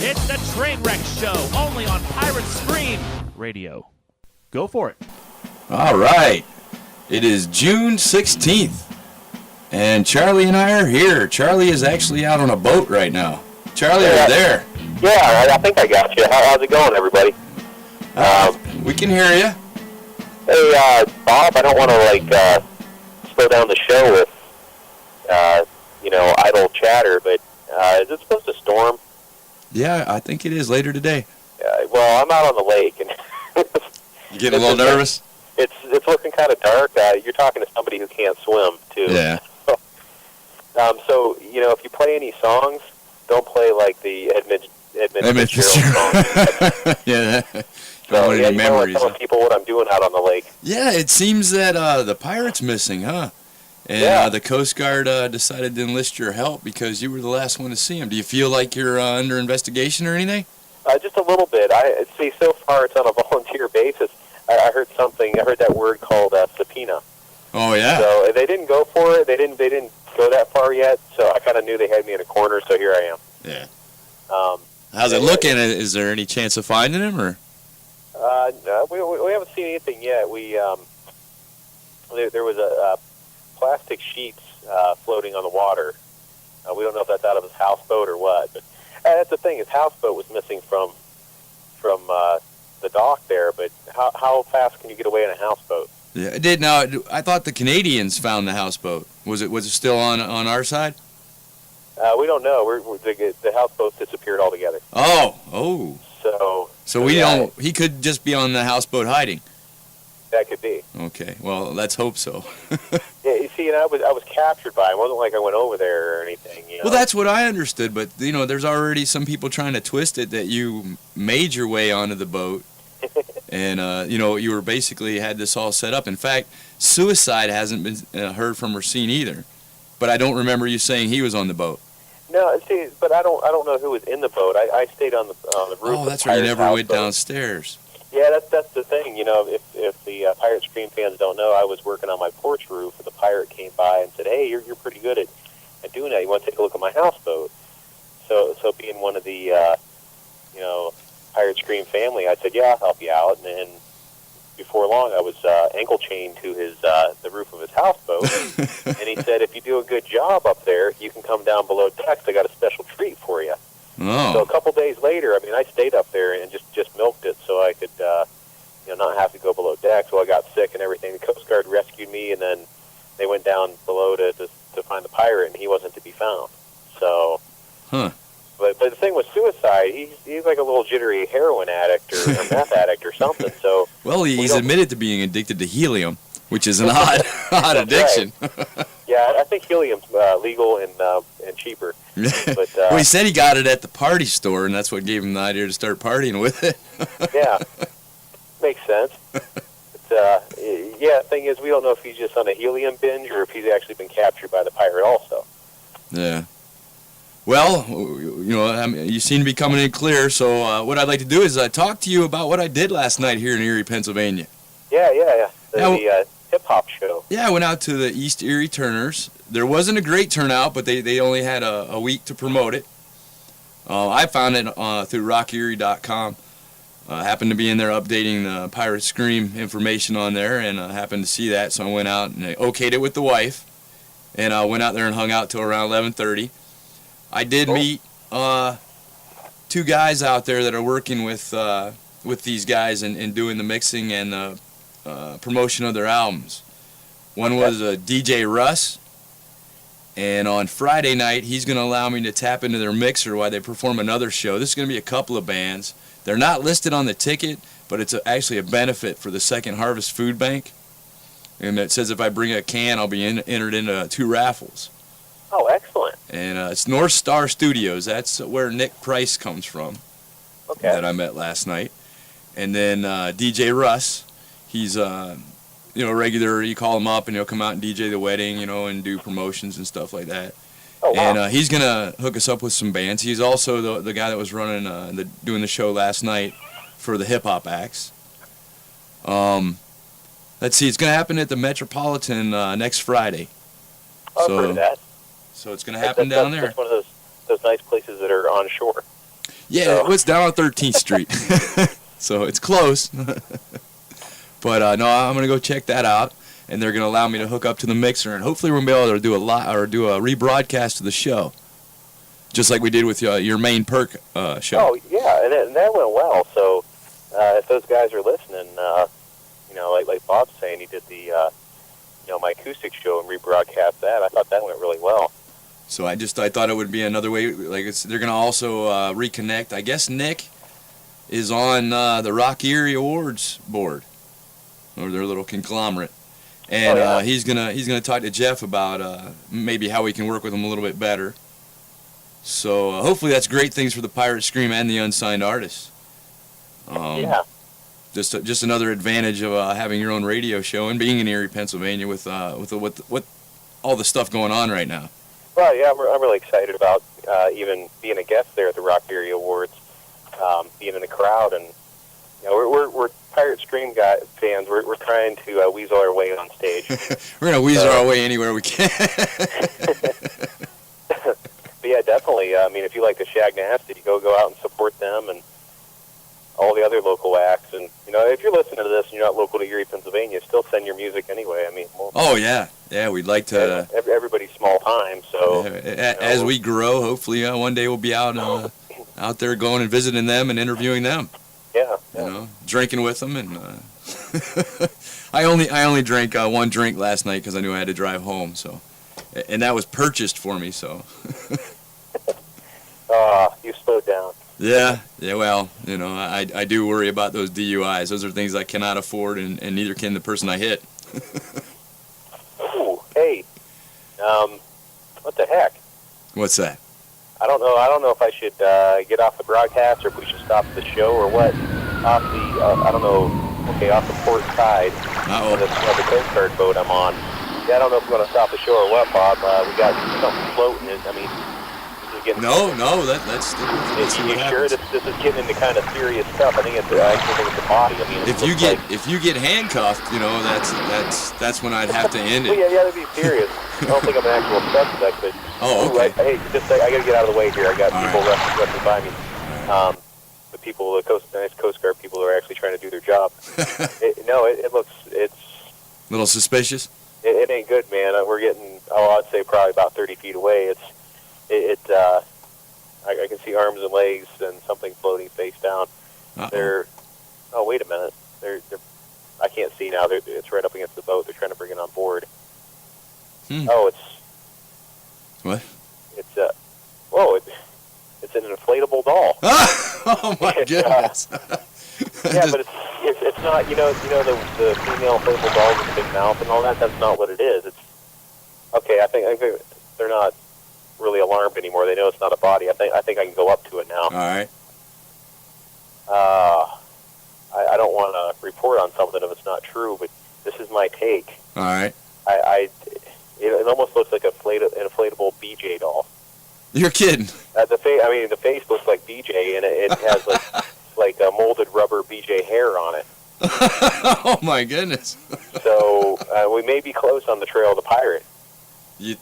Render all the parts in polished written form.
It's the Trainwreck Show, only on Pirate Scream Radio. Go for it. All right. It is June 16th, and Charlie and I are here. Charlie is actually out on a boat right now. Charlie, are you there? Yeah, I think I got you. How's it going, everybody? We can hear you. Hey, Bob, I don't want to, slow down the show with, idle chatter, but is it supposed to storm? Yeah, I think it is later today. Well, I'm out on the lake, and you getting a little nervous? It's looking kind of dark. You're talking to somebody who can't swim, too. Yeah. So, if you play any songs, don't play, like, the Edmund Fitzgerald song. Yeah. So, you want to tell people what I'm doing out on the lake. Yeah, it seems that the pirate's missing, huh? And the Coast Guard decided to enlist your help because you were the last one to see him. Do you feel like you're under investigation or anything? Just a little bit. So far it's on a volunteer basis. I heard that word called subpoena. Oh yeah. So they didn't go for it. They didn't go that far yet. So I kind of knew they had me in a corner. So here I am. Yeah. How's it looking? Is there any chance of finding him or? No, we haven't seen anything yet. There was a plastic sheets floating on the water. We don't know if that's out of his houseboat or what. But that's the thing. His houseboat was missing from the dock there. But how fast can you get away in a houseboat? Yeah, it did. Now, I thought the Canadians found the houseboat. Was it still on our side? We don't know. The houseboat disappeared altogether. Oh. So we don't. He could just be on the houseboat hiding. That could be. Okay. Well, let's hope so. Yeah. You see, and I was captured by him. It wasn't like I went over there or anything. Well, that's what I understood. But there's already some people trying to twist it that you made your way onto the boat, and you were basically had this all set up. In fact, Suicide hasn't been heard from or seen either. But I don't remember you saying he was on the boat. No, see, but I don't know who was in the boat. I stayed on the roof. Oh, that's right. You never went downstairs. Yeah, that's the thing. If the Pirate Scream fans don't know, I was working on my porch roof, and the pirate came by and said, "Hey, you're pretty good at doing that. You want to take a look at my houseboat?" So being one of the Pirate Scream family, I said, "Yeah, I'll help you out." And before long, I was ankle chained to the roof of his houseboat, and he said, "If you do a good job up there, you can come down below decks. I got a special treat for you." Oh. So a couple days later, I stayed up there and just milked it so I could not have to go below decks. Well, I got sick and everything. The Coast Guard rescued me, and then they went down below to find the pirate, and he wasn't to be found. So. Huh. But the thing with Suicide, he's like a little jittery heroin addict or meth addict or something. So well, he's admitted to being addicted to helium, which is an odd addiction. Right. Yeah, I think helium's legal and cheaper. But well, he said he got it at the party store, and that's what gave him the idea to start partying with it. Yeah, makes sense. But, the thing is, we don't know if he's just on a helium binge or if he's actually been captured by the pirate also. Yeah. Well, you seem to be coming in clear, so what I'd like to do is talk to you about what I did last night here in Erie, Pennsylvania. Yeah. The hip-hop show. Yeah, I went out to the East Erie Turners. There wasn't a great turnout, but they only had a week to promote it. I found it through rockerie.com. Happened to be in there updating the Pirate Scream information on there, and happened to see that, so I went out and I okayed it with the wife, and I went out there and hung out till around 11:30. I did meet two guys out there that are working with these guys and doing the mixing and the promotion of their albums. One was DJ Russ, and on Friday night he's going to allow me to tap into their mixer while they perform another show. This is going to be a couple of bands. They're not listed on the ticket, but it's actually a benefit for the Second Harvest Food Bank. And it says if I bring a can, I'll be entered into 2 raffles. Oh, excellent. And it's North Star Studios. That's where Nick Price comes from. Okay. That I met last night. And then DJ Russ, he's regular. You call him up and he'll come out and DJ the wedding, and do promotions and stuff like that. Oh, wow. And he's gonna hook us up with some bands. He's also the guy that was running doing the show last night for the hip hop acts. Let's see, it's gonna happen at the Metropolitan next Friday. Oh, I've heard of that. So it's gonna happen down there. That's one of those nice places that are on shore. Yeah, So- it was down on 13th Street. So it's close. But no, I'm going to go check that out. And they're going to allow me to hook up to the mixer. And hopefully we're going to be able to do a rebroadcast of the show. Just like we did with your main perk show. Oh, yeah, and that went well. So if those guys are listening, like Bob's saying, he did the, my acoustic show and rebroadcast that. I thought that went really well. So I thought it would be another way. They're going to also reconnect. I guess Nick is on the Rock Erie Awards board, or their little conglomerate, and he's gonna talk to Jeff about maybe how we can work with him a little bit better. So hopefully that's great things for the Pirate Scream and the unsigned artists. Yeah. Just another advantage of having your own radio show and being in Erie, Pennsylvania, with all the stuff going on right now. Well, yeah, I'm really excited about even being a guest there at the Rock Erie Awards, being in the crowd, and we're Pirate Scream fans. We're trying to weasel our way on stage. We're gonna weasel our way anywhere we can. But yeah, definitely. I mean, if you like the Shag Nasty, go out and support them and all the other local acts. And if you're listening to this and you're not local to Erie, Pennsylvania, still send your music anyway. I mean, oh yeah, we'd like to. Everybody's small time, so as we grow, hopefully one day we'll be out there going and visiting them and interviewing them. Yeah. Drinking with them, and I only drank one drink last night because I knew I had to drive home. So, and that was purchased for me. So. You slowed down. Yeah. Well, I do worry about those DUIs. Those are things I cannot afford, and neither can the person I hit. Ooh, hey, what the heck? What's that? I don't know if I should get off the broadcast or if we should stop the show or what. Off the, off the port side of the Coast Guard boat I'm on. Yeah, I don't know if we're going to stop the show or what, Bob. We got something floating. I mean, this is getting... No, let's see what happens. Sure this is getting into kind of serious stuff? I think it's the body. I mean, if you get handcuffed, that's when I'd have to end it. Well, yeah, to be serious. I don't think I'm an actual suspect, but okay. I got to get out of the way here. I got people rushing by me. The people, the Coast Guard people, who are actually trying to do their job. It's a little suspicious. It ain't good, man. We're getting, I'd say probably about 30 feet away. I can see arms and legs and something floating face down. Oh, wait a minute. I can't see now. It's right up against the boat. They're trying to bring it on board. Oh, what? It's an inflatable doll. Oh my goodness! Yeah, but it's not. The female inflatable doll with the big mouth and all that. That's not what it is. It's okay. I think they're not really alarmed anymore. They know it's not a body. I think I can go up to it now. All right. I don't want to report on something if it's not true, but this is my take. All right. It almost looks like an inflatable BJ doll. You're kidding. The face looks like BJ, and it has like a molded rubber BJ hair on it. Oh my goodness. So we may be close on the trail of the pirate. You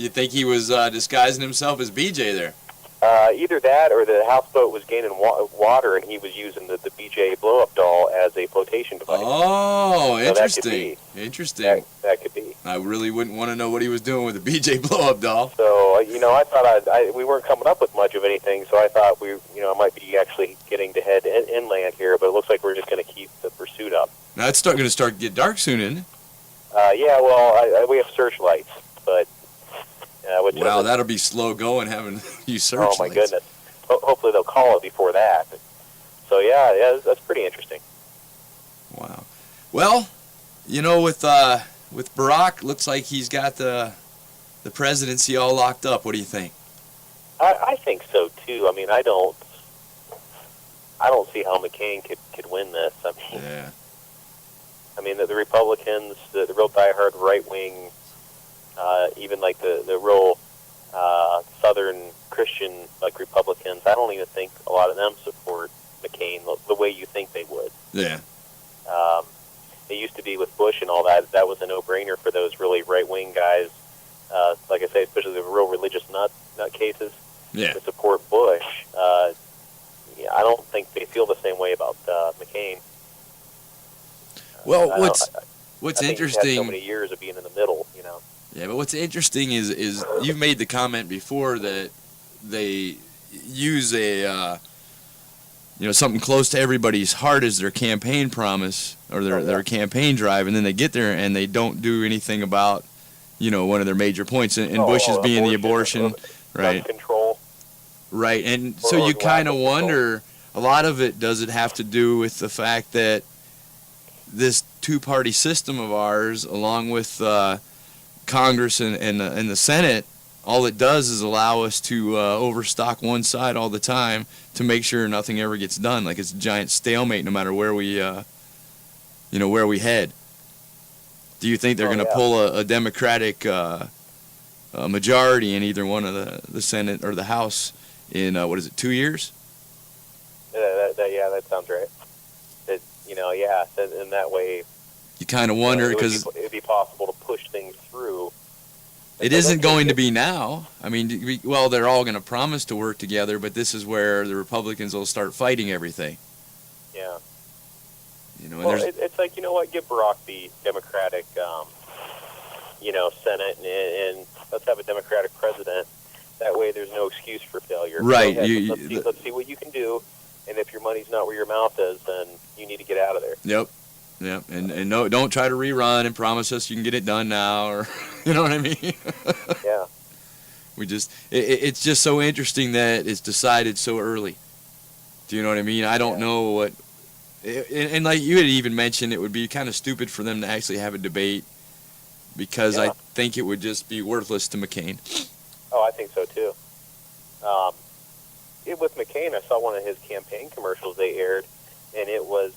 think he was disguising himself as BJ there? Either that or the houseboat was gaining water and he was using the BJ blow-up doll as a flotation device. Oh, so interesting. Interesting. That could be. I really wouldn't want to know what he was doing with the BJ blow-up doll. So, I thought we weren't coming up with much of anything, so I thought we might be actually getting to head inland here, but it looks like we're just going to keep the pursuit up. Now, it's going to start to get dark soon, isn't it? Yeah, well, we have searchlights, but... wow, that'll be slow going having you searchlights. Oh, my goodness. Hopefully they'll call it before that. So, yeah, that's pretty interesting. Wow. Well, with Barack, looks like he's got the presidency all locked up. What do you think? I think so, too. I mean, I don't see how McCain could win this. Yeah. I mean, the Republicans, the real diehard right-wing, even like the real Southern Christian like Republicans, I don't even think a lot of them support McCain the way you think they would. Yeah. It used to be with Bush and all that. That was a no-brainer for those really right-wing guys. Like I say, especially the real religious nut cases. Yeah. To support Bush. don't think they feel the same way about McCain. Well, I what's think interesting? he's had so many years of being in the middle, you know. Yeah, but what's interesting is you've made the comment before that they use a something close to everybody's heart as their campaign promise or their campaign drive, and then they get there and they don't do anything about one of their major points, and Bush's being the abortion, right? Gun control. Right, and so you kind of wonder, a lot of it, does it have to do with the fact that this two-party system of ours, along with Congress and the Senate, all it does is allow us to overstock one side all the time to make sure nothing ever gets done. Like it's a giant stalemate no matter where we, where we head. Do you think they're going to pull a Democratic majority in either one of the Senate or the House in, 2 years? That sounds right. In that way, you kind of wonder, because it would be possible to push things through. It isn't going to be now. I mean, they're all going to promise to work together, but this is where the Republicans will start fighting everything. Yeah. It's like, give Barack the Democratic, Senate, and let's have a Democratic president. That way there's no excuse for failure. Right. Let's see what you can do, and if your money's not where your mouth is, then you need to get out of there. Yep. And no, don't try to rerun and promise us you can get it done now, or you know what I mean? Yeah. It's just so interesting that it's decided so early. Do you know what I mean? I don't know what, and like you had even mentioned, it would be kind of stupid for them to actually have a debate, because I think it would just be worthless to McCain. Oh, I think so too. With McCain, I saw one of his campaign commercials they aired, and it was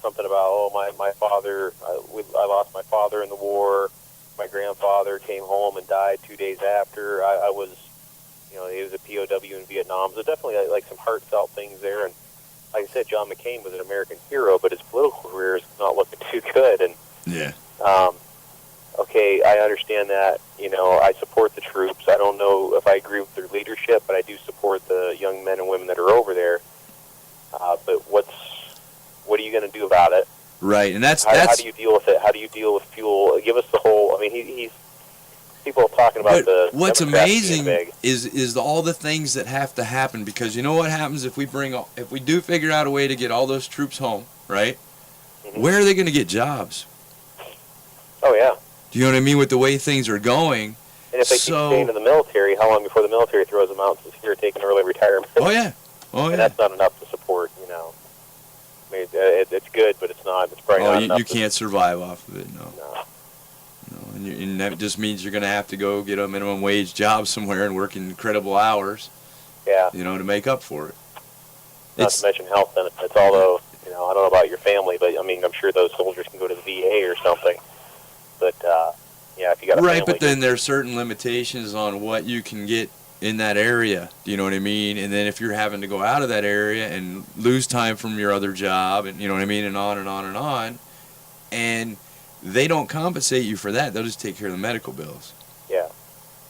something about, my father, I lost my father in the war. My grandfather came home and died 2 days after. I was, he was a POW in Vietnam. So definitely like some heartfelt things there. And like I said, John McCain was an American hero, but his political career is not looking too good. And yeah. Okay, I understand that. I support the troops. I don't know if I agree with their leadership, but I do support the young men and women that are over there. But what are you going to do about it? Right, and that's how do you deal with it? How do you deal with fuel? Give us the whole. I mean, he's people are talking about the. What's amazing is all the things that have to happen, because you know what happens if we do figure out a way to get all those troops home, right? Mm-hmm. Where are they going to get jobs? Oh yeah. Do you know what I mean, with the way things are going? And if they keep staying in the military, how long before the military throws them out since you're taking early retirement? Oh yeah. And that's not enough to support. I mean, it's good, but it's not. It's probably not enough. You can't survive off of it. No. And that just means you're going to have to go get a minimum wage job somewhere and work incredible hours. Yeah. To make up for it. Not to mention health benefits. Although, I don't know about your family, but I mean, I'm sure those soldiers can go to the VA or something. But if you got a family, but then there's certain limitations on what you can get in that area. Do you know what I mean? And then if you're having to go out of that area and lose time from your other job, and you know what I mean, and on and on and on, and they don't compensate you for that. They'll just take care of the medical bills. Yeah.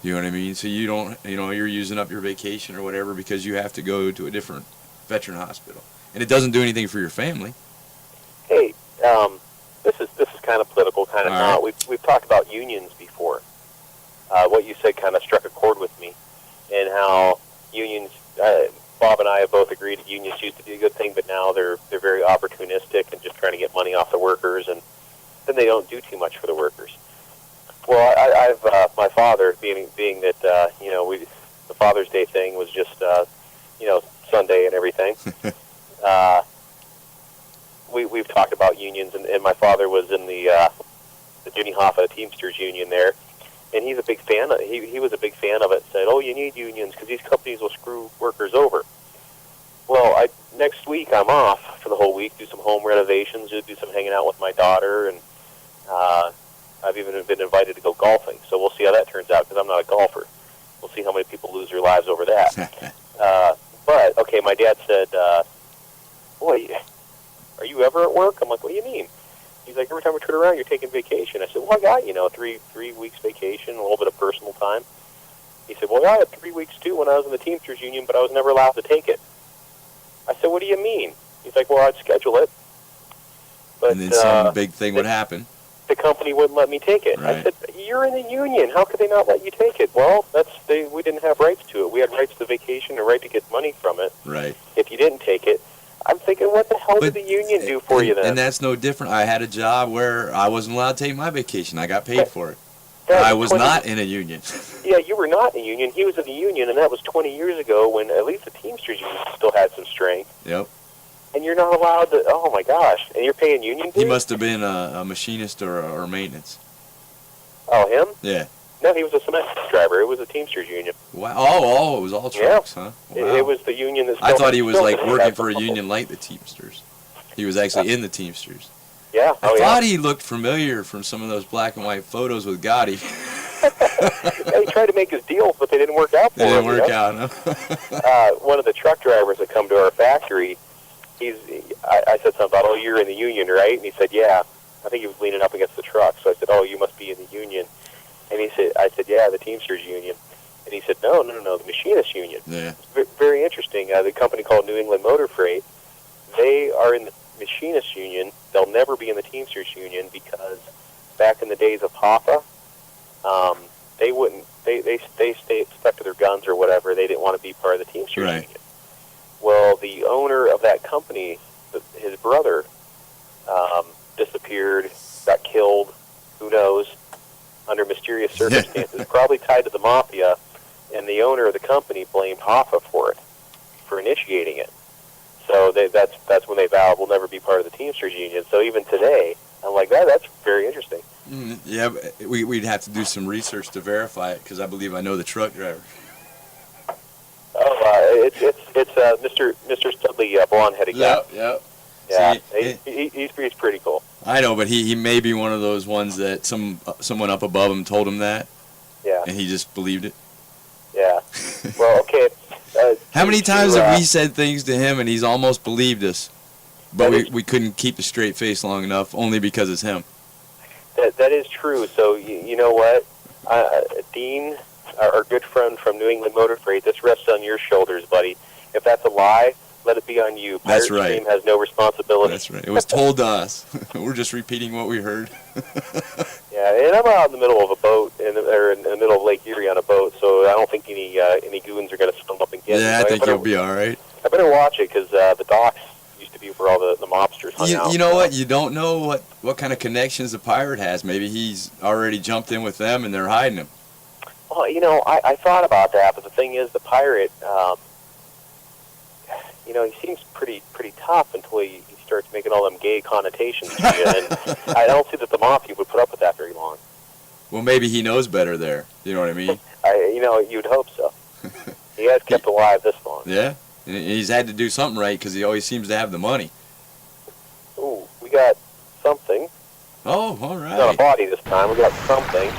You know what I mean? So you don't, you're using up your vacation or whatever because you have to go to a different veteran hospital, and it doesn't do anything for your family. Hey, this is kind of political, kind of not. We've talked about unions before. What you said kind of struck a chord with me, and how unions. Bob and I have both agreed that unions used to be a good thing, but now they're very opportunistic and just trying to get money off the workers, and then they don't do too much for the workers. Well, I've my father being that the Father's Day thing was just Sunday and everything. We've talked about unions, and my father was in the Ginny Hoffa Teamsters Union there, and he's a big fan. He was a big fan of it. Said, "Oh, you need unions because these companies will screw workers over." Well, next week I'm off for the whole week. Do some home renovations. Do some hanging out with my daughter, and I've even been invited to go golfing. So we'll see how that turns out because I'm not a golfer. We'll see how many people lose their lives over that. But okay, my dad said, "Boy, are you ever at work?" I'm like, "What do you mean?" He's like, "Every time we turn around, you're taking vacation." I said, "Well, I got, 3 weeks vacation, a little bit of personal time." He said, "Well, I had 3 weeks, too, when I was in the Teamsters Union, but I was never allowed to take it." I said, what do you mean? He's like, well, I'd schedule it. But, and then some big thing would happen. The company wouldn't let me take it. Right. I said, you're in the union. How could they not let you take it? Well, we didn't have rights to it. We had rights to vacation and right to get money from it. Right. If you didn't take it, I'm thinking, what the hell did the union do for you then? And that's no different. I had a job where I wasn't allowed to take my vacation. I got paid for it. I was not in a union. Yeah, you were not in a union. He was in a union, and that was 20 years ago when at least the Teamsters union still had some strength. Yep. And you're not allowed to, oh my gosh, and you're paying union dues? He must have been a machinist or maintenance. Oh, him? Yeah. No, he was a cement driver. It was a Teamsters union. Wow. Oh, it was all trucks, huh? Wow. It was the union that I thought he was like working for a union. union like the Teamsters. He was actually in the Teamsters. Yeah. I thought he looked familiar from some of those black and white photos with Gotti. Yeah, he tried to make his deals, but they didn't work out for him. They didn't work out, no? One of the truck drivers that come to our factory, I said something about, oh, you're in the union, right? And he said, yeah. I think he was leaning up against the truck. So I said, oh, you must be in the union. And I said, yeah, the Teamsters union. And he said, no, the machinist union. Yeah. It's very interesting. The company called New England Motor Freight, they are in the machinist union. They'll never be in the Teamsters union because back in the days of Hoffa, they wouldn't. They stayed stuck to their guns or whatever. They didn't want to be part of the Teamsters union. Well, the owner of that company, his brother, disappeared, got killed. Who knows? Under mysterious circumstances, probably tied to the mafia. And the owner of the company blamed Hoffa for it, for initiating it. So that's when they vowed we'll never be part of the Teamsters union. So even today, I'm like, that's very interesting. Yeah, but we'd have to do some research to verify it because I believe I know the truck driver. Oh, it's Mr. Studley, blonde-headed guy. Yep. Yeah, See, he's pretty cool. I know, but he may be one of those ones that someone up above him told him that. Yeah. And he just believed it. Yeah. Well, okay. How many times have we said things to him and he's almost believed us, but we couldn't keep a straight face long enough only because it's him? That is true. So you know what, Dean, our good friend from New England Motor Freight, this rests on your shoulders, buddy. If that's a lie, let it be on you. That's Pirate right. Stream has no responsibility. That's right. It was told to us. We're just repeating what we heard. Yeah, and I'm out in the middle of a boat, in the middle of Lake Erie on a boat, so I don't think any goons are going to swim up and get me. Yeah, I think you'll be all right. I better watch it because the docks used to be where all the mobsters hung out. You know what? You don't know what kind of connections the pirate has. Maybe he's already jumped in with them and they're hiding him. Well, I thought about that, but the thing is, the pirate, he seems pretty tough until he starts making all them gay connotations to you, and I don't see that the mafia would put up with that very long. Well, maybe he knows better there. You know what I mean? You'd hope so. He has kept alive this long. Yeah, and he's had to do something right because he always seems to have the money. Ooh, we got something. Oh, all right. Not a body this time. We got something.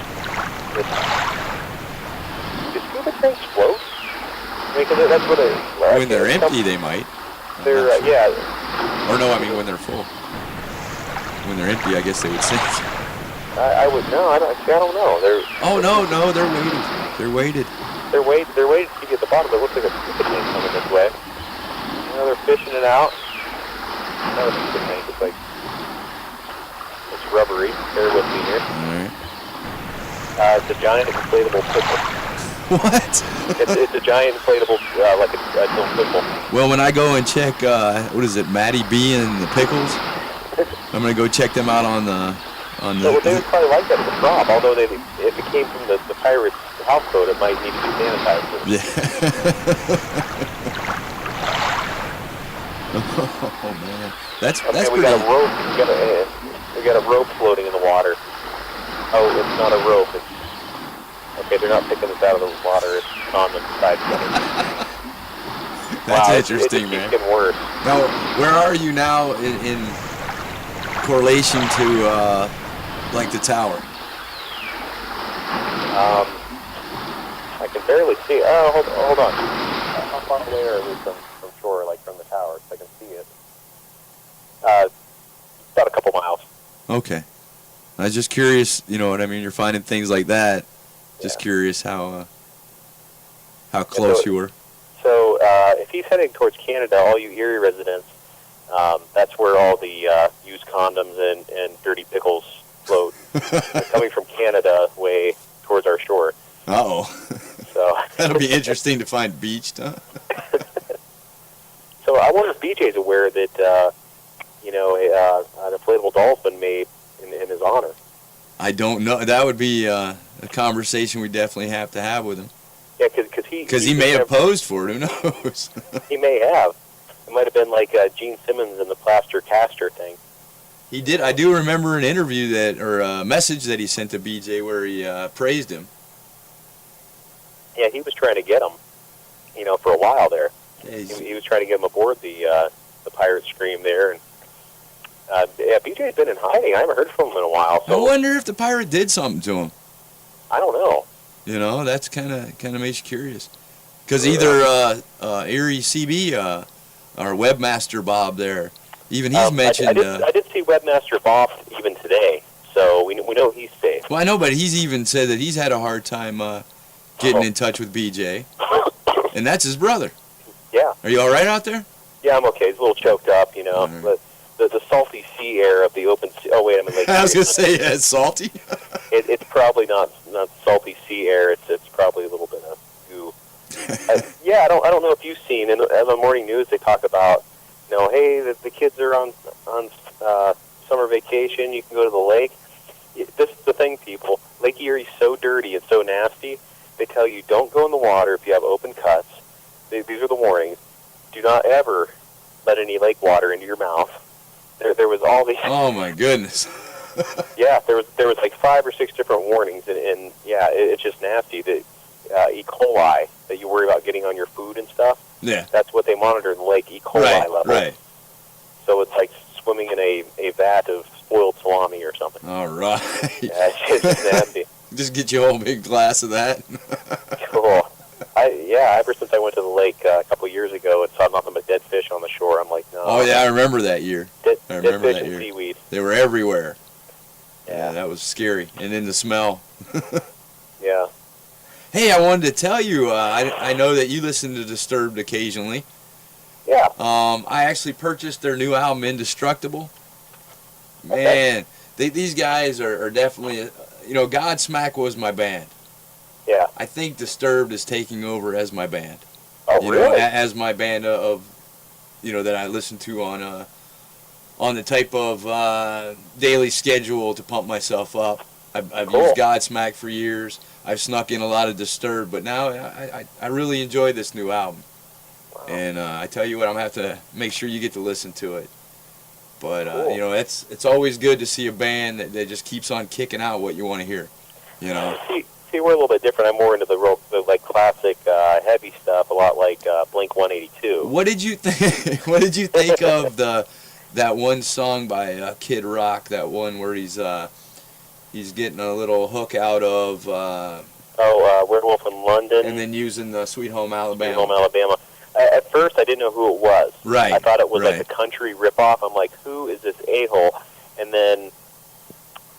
Do scuba tanks float? That's what it. When they're empty, they might. They're yeah. Or no, I mean when they're full. When they're empty, I guess they would sink. I would know. I don't know. Oh no, they're weighted. They're weighted. They're weighted to get at the bottom. It looks like a scuba tank coming this way. They're fishing it out. Not a scuba tank. It's rubbery. Bear with me here. All right. It's a giant inflatable pickle. What? It's a giant inflatable, like a little pickle. Well, when I go and check, what is it, Matty B and the Pickles, I'm gonna go check them out on the. So they would probably like that as a prop. Although if it came from the pirate's houseboat, it might need to be sanitized. Yeah. Oh man, that's okay, pretty. we got a rope. We got a rope floating in the water. Oh, it's not a rope. Okay, they're not picking this out of the water. It's on the side. That's wow, interesting, it's man. getting worse. Now, where are you now in correlation to like the tower? I can barely see. Oh, hold on. How far away are we from shore, like from the tower, so I can see it? About a couple miles. Okay. I was just curious, you know what I mean? You're finding things like that. Just Yeah. Curious how close you were. So if he's heading towards Canada, all you Erie residents, that's where all the used condoms and dirty pickles float. They're coming from Canada way towards our shore. Uh-oh. So That'll be interesting to find beached, huh? So I wonder if BJ's aware that, an inflatable dolphin made in his honor. I don't know. That would be a conversation we definitely have to have with him. Yeah, because he may have posed for it. Who knows? He may have. It might have been like Gene Simmons and the plaster caster thing. He did. I do remember an interview or a message that he sent to BJ where he praised him. Yeah, he was trying to get him, for a while there. Yeah, He was trying to get him aboard the Pirate Scream there. And BJ's been in hiding. I haven't heard from him in a while. So I wonder if the pirate did something to him. I don't know. That's kind of makes you curious. Because either Erie CB or Webmaster Bob there, even he's mentioned. I did see Webmaster Bob even today, so we know he's safe. Well, I know, but he's even said that he's had a hard time getting in touch with BJ, and that's his brother. Yeah. Are you all right out there? Yeah, I'm okay. He's a little choked up, Right. But the salty sea air of the open sea. Oh wait, I'm in Lake. I was gonna say, yeah, it's salty. It's probably not salty sea air. It's probably a little bit of goo. Yeah, I don't know if you've seen in the morning news they talk about, hey, the kids are on summer vacation. You can go to the lake. This is the thing, people. Lake Erie's so dirty and so nasty. They tell you don't go in the water if you have open cuts. These are the warnings. Do not ever let any lake water into your mouth. There was all these. Oh my goodness. Yeah, there was like 5 or 6 different warnings, and yeah, it's just nasty. The E. coli that you worry about getting on your food and stuff. Yeah. That's what they monitor in the lake, E. coli level. Right. So it's like swimming in a vat of spoiled salami or something. All right. Yeah, it's just nasty. Just get you a whole big glass of that. Cool. Ever since I went to the lake a couple of years ago and saw nothing but dead fish on the shore, I'm like, no. Oh yeah, I remember that year. Dead remember fish that and year. seaweed. They were everywhere. Yeah. That was scary. And then the smell. Yeah. Hey, I wanted to tell you, I know that you listen to Disturbed occasionally. Yeah. I actually purchased their new album, Indestructible. Man, these guys are definitely, Godsmack was my band. Yeah. I think Disturbed is taking over as my band. Oh, really? As my band of, that I listen to on the type of daily schedule to pump myself up. I've Cool. used Godsmack for years. I've snuck in a lot of Disturbed, but now I really enjoy this new album. Wow. And I tell you what, I'm going to have to make sure you get to listen to it. But, Cool. it's always good to see a band that just keeps on kicking out what you want to hear, See, we're a little bit different. I'm more into the like classic heavy stuff, a lot like Blink 182. What did you think? What did you think of that one song by Kid Rock? That one where he's getting a little hook out of Werewolf in London. and then using the Sweet Home Alabama. Sweet Home Alabama. At first, I didn't know who it was. Right. I thought it was right. like a country ripoff. I'm like, who is this a-hole? And then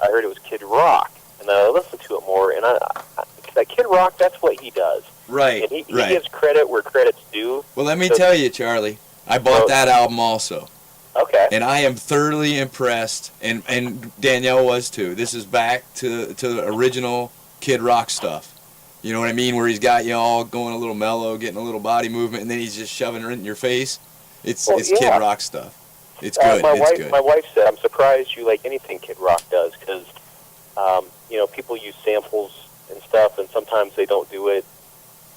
I heard it was Kid Rock, and I listened to it more. And that Kid Rock, that's what he does. Right. And he right. gives credit where credit's due. Well, let me tell you, Charlie, I bought that album also. Okay. And I am thoroughly impressed, and Danielle was too. This is back to the original Kid Rock stuff. You know what I mean? Where he's got you all going a little mellow, getting a little body movement, and then he's just shoving it in your face. It's yeah. Kid Rock stuff. It's good. It's good. My wife said, I'm surprised you like anything Kid Rock does, because people use samples and stuff, and sometimes they don't do it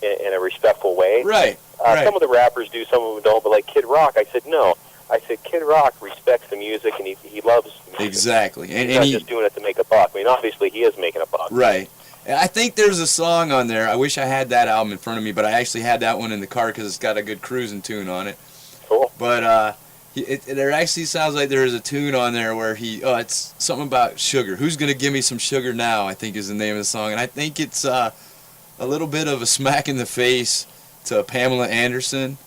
in a respectful way. Right. Right. Some of the rappers do, some of them don't, but like Kid Rock, I said, no. I said, Kid Rock respects the music, and he loves music. Exactly. He's not just doing it to make a buck. I mean, obviously, he is making a buck. Right. I think there's a song on there. I wish I had that album in front of me, but I actually had that one in the car because it's got a good cruising tune on it. Cool. But there actually sounds like there is a tune on there where it's something about sugar. Who's going to give me some sugar now, I think is the name of the song. And I think it's a little bit of a smack in the face to Pamela Anderson,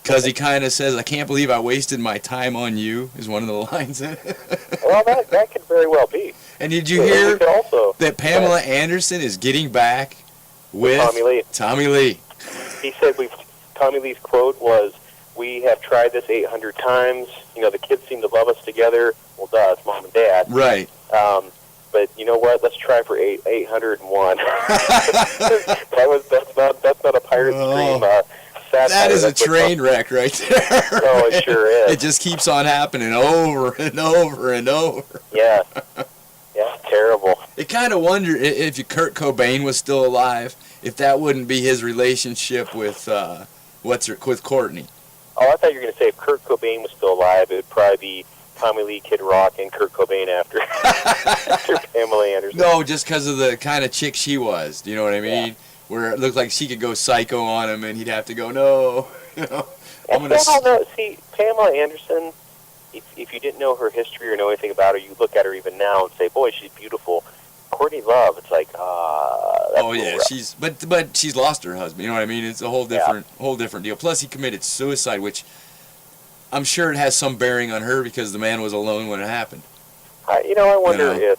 because he kind of says, I can't believe I wasted my time on you, is one of the lines in it. Well, that could very well be. And did you hear also, that Pamela Anderson is getting back with Tommy Lee? Tommy Lee. He said Tommy Lee's quote was, "We have tried this 800 times. You know, the kids seem to love us together. Well, duh, it's mom and dad. Right. But you know what? Let's try for 801. That's not a Pirate Scream satire. That is a That's train wreck right there. Oh, it sure is. It just keeps on happening over and over and over. Yeah. Yeah, terrible. It kind of wonder if Kurt Cobain was still alive, if that wouldn't be his relationship with with Courtney. Oh, I thought you were going to say if Kurt Cobain was still alive, it would probably be Tommy Lee, Kid Rock, and Kurt Cobain after Pamela Anderson. No, just because of the kind of chick she was. Do you know what I mean? Yeah. Where it looked like she could go psycho on him, and he'd have to go, no. You know, I'm gonna. No, see, Pamela Anderson. If you didn't know her history or know anything about her, you look at her even now and say, "Boy, she's beautiful." Courtney Love, it's like, oh yeah, but she's lost her husband. You know what I mean? It's a whole different deal. Plus, he committed suicide, which I'm sure it has some bearing on her because the man was alone when it happened. I wonder if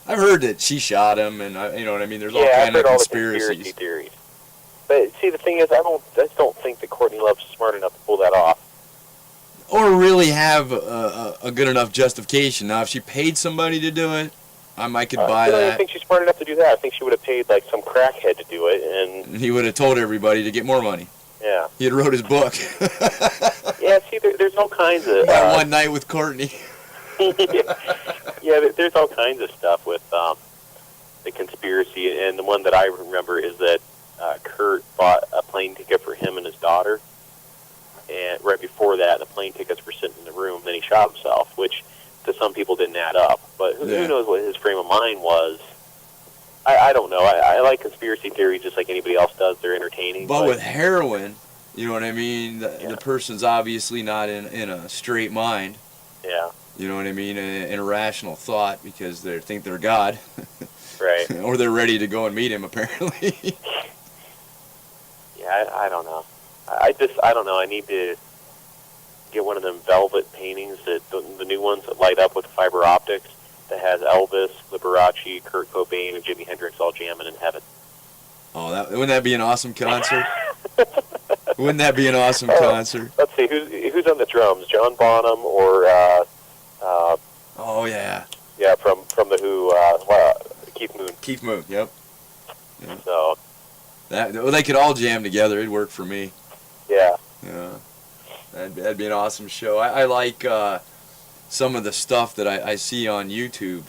I've heard that she shot him, and you know what I mean. There's all kind of conspiracy theories. But see, the thing is, I just don't think that Courtney Love's smart enough to pull that off, or really have a good enough justification. Now, if she paid somebody to do it, I could buy that. I don't think she's smart enough to do that. I think she would have paid like some crackhead to do it, and he would have told everybody to get more money. Yeah. He had wrote his book. Yeah, see, there's all kinds of... One Night with Courtney. Yeah, there's all kinds of stuff with the conspiracy, and the one that I remember is that Kurt bought a plane ticket for him and his daughter, and right before that, the plane tickets were sitting in the room, then he shot himself, which to some people didn't add up, but who knows what his frame of mind was. I don't know. I like conspiracy theories just like anybody else does. They're entertaining. But with heroin, you know what I mean? The person's obviously not in a straight mind. Yeah. You know what I mean? An irrational thought because they think they're God. Right. Or they're ready to go and meet him, apparently. Yeah, I don't know. I don't know. I need to get one of them velvet paintings, the new ones that light up with fiber optics, that has Elvis, Liberace, Kurt Cobain, and Jimi Hendrix all jamming in heaven. Oh, wouldn't that be an awesome concert? Wouldn't that be an awesome concert? Let's see, who's on the drums? John Bonham or... oh, yeah. Yeah, from the Who, Keith Moon. Keith Moon, yep. So... they could all jam together. It'd work for me. Yeah. Yeah. That'd be an awesome show. I like some of the stuff that I see on YouTube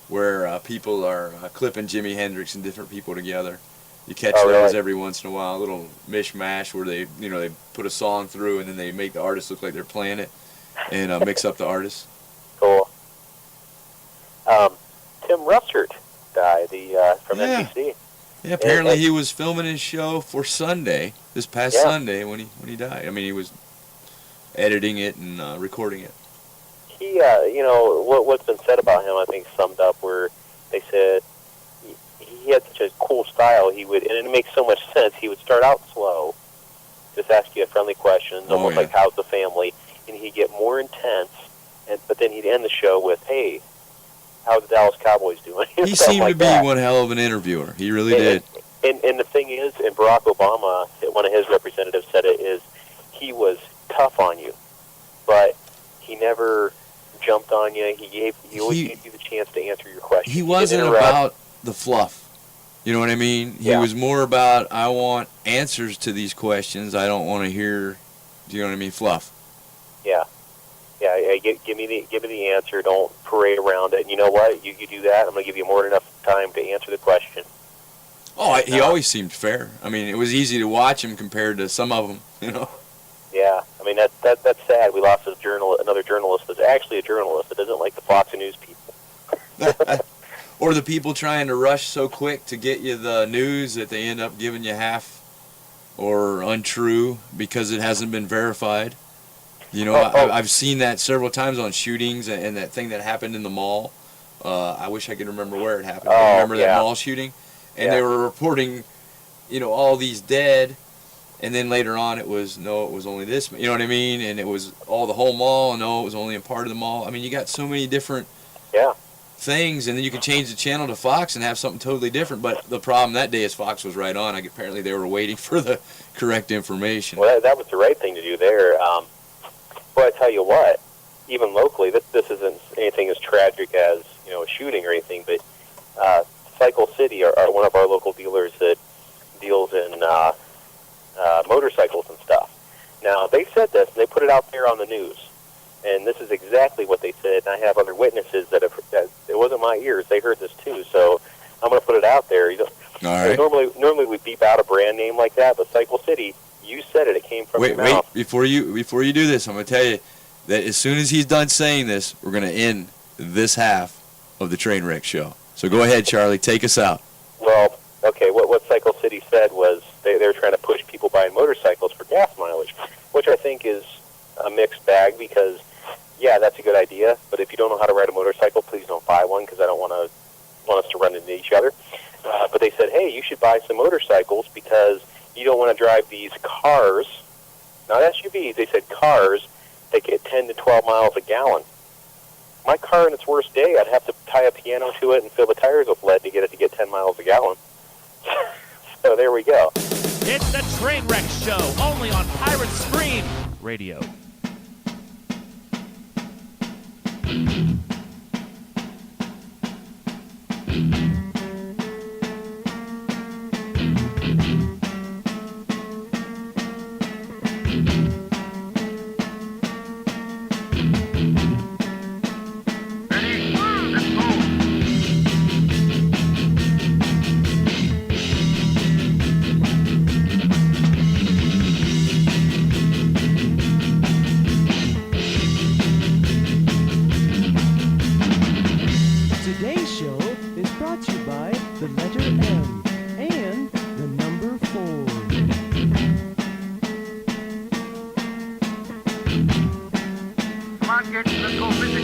where people are clipping Jimi Hendrix and different people together. You catch those every once in a while, a little mishmash where they put a song through and then they make the artist look like they're playing it and mix up the artists. Cool. Tim Russert died, from NBC. Yeah, apparently he was filming his show for Sunday, this past Sunday when he died. I mean, he was editing it and recording it. He, what's been said about him, I think, summed up where they said he had such a cool style. He would, and it makes so much sense. He would start out slow, just ask you friendly questions, almost like "How's the family?" and he'd get more intense. But then he'd end the show with, "Hey, how's the Dallas Cowboys doing?" He seemed to be one hell of an interviewer. He really did. And the thing is, and Barack Obama, one of his representatives said it, is he was tough on you, but he never jumped on you. He always gave you the chance to answer your questions. He wasn't about the fluff. You know what I mean? He was more about, I want answers to these questions. I don't want to hear, do you know what I mean, fluff. Yeah. Yeah, give me the answer. Don't parade around it. And you know what? You do that, I'm going to give you more than enough time to answer the question. Oh, he always seemed fair. I mean, it was easy to watch him compared to some of them, you know. Yeah, I mean that's sad. We lost another journalist that's actually a journalist that doesn't like the Fox News people. Or the people trying to rush so quick to get you the news that they end up giving you half or untrue because it hasn't been verified. You know, I've seen that several times on shootings and that thing that happened in the mall. I wish I could remember where it happened. Remember that mall shooting? And they were reporting, all these dead. And then later on it was only this. You know what I mean? And it was all the whole mall. No, it was only a part of the mall. I mean, you got so many different things, and then you could change the channel to Fox and have something totally different. But the problem that day is Fox was right on. Apparently they were waiting for the correct information. Well, that was the right thing to do there. But I tell you what, even locally, this isn't anything as tragic as a shooting or anything. But Cycle City are one of our local dealers that deals in motorcycles and stuff. Now, they said this, and they put it out there on the news, and this is exactly what they said, and I have other witnesses that it wasn't my ears, they heard this too, so I'm going to put it out there. All right. Normally we beep out a brand name like that, but Cycle City, you said it came from your mouth. Wait, before you do this, I'm going to tell you that as soon as he's done saying this, we're going to end this half of the Trainwreck Show. So go ahead, Charlie, take us out. Well, okay, what Cycle City said was they were trying to push people buying motorcycles for gas mileage, which I think is a mixed bag because, yeah, that's a good idea, but if you don't know how to ride a motorcycle, please don't buy one because I don't want us to run into each other. But they said, hey, you should buy some motorcycles because you don't want to drive these cars, not SUVs, they said cars that get 10 to 12 miles a gallon. My car in its worst day, I'd have to tie a piano to it and fill the tires with lead to get it to get 10 miles a gallon. So there we go. It's the Trainwreck Show, only on Pirate Scream Radio. Today's show is brought to you by the letter M and the number 4. Come on, kids, let's go visit.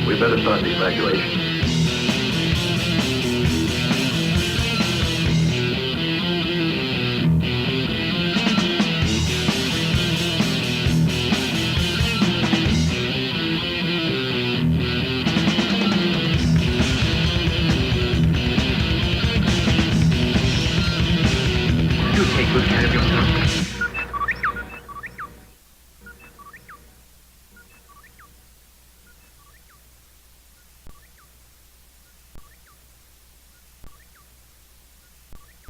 We better start the evacuation. Do take good care of yourself.